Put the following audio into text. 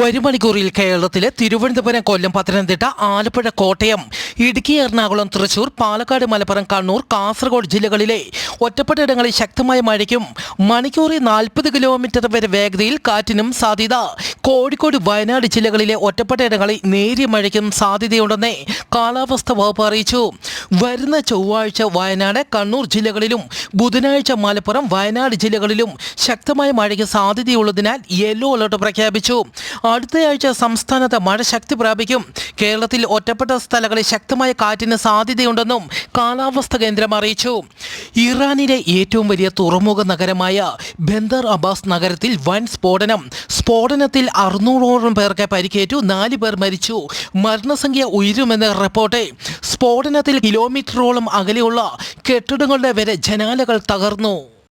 ഒരു മണിക്കൂറിൽ കേരളത്തിലെ തിരുവനന്തപുരം, കൊല്ലം, പത്തനംതിട്ട, ആലപ്പുഴ, കോട്ടയം, ഇടുക്കി, എറണാകുളം, തൃശൂർ, പാലക്കാട്, മലപ്പുറം, കണ്ണൂർ, കാസർഗോഡ് ജില്ലകളിലെ ഒറ്റപ്പെട്ടയിടങ്ങളിൽ ശക്തമായ മഴയ്ക്കും മണിക്കൂറിൽ 40 കിലോമീറ്റർ വരെ വേഗതയിൽ കാറ്റിനും സാധ്യത. കോഴിക്കോട്, വയനാട് ജില്ലകളിലെ ഒറ്റപ്പെട്ടയിടങ്ങളിൽ നേരിയ മഴയ്ക്കും സാധ്യതയുണ്ടെന്ന് കാലാവസ്ഥാ വകുപ്പ് അറിയിച്ചു. വരുന്ന ചൊവ്വാഴ്ച വയനാട്, കണ്ണൂർ ജില്ലകളിലും ബുധനാഴ്ച മലപ്പുറം, വയനാട് ജില്ലകളിലും ശക്തമായ മഴയ്ക്ക് സാധ്യതയുള്ളതിനാൽ യെല്ലോ അലർട്ട് പ്രഖ്യാപിച്ചു. അടുത്തയാഴ്ച സംസ്ഥാനത്ത് മഴ ശക്തി പ്രാപിക്കും. കേരളത്തിൽ ഒറ്റപ്പെട്ട സ്ഥലങ്ങളിൽ ശക്തമായ കാറ്റിന് സാധ്യതയുണ്ടെന്നും കാലാവസ്ഥാ കേന്ദ്രം അറിയിച്ചു. ഇറാനിലെ ഏറ്റവും വലിയ തുറമുഖ നഗരമായ ബന്ദർ അബ്ബാസ് നഗരത്തിൽ വൻ സ്ഫോടനത്തിൽ 600ഓളം പേർക്ക് പരിക്കേറ്റു, 4 പേർ മരിച്ചു. മരണസംഖ്യ ഉയരുമെന്ന് റിപ്പോർട്ട്. സ്ഫോടനത്തിൽ കിലോമീറ്ററോളം അകലെയുള്ള കെട്ടിടങ്ങളുടെ വരെ ജനാലകൾ തകർന്നു.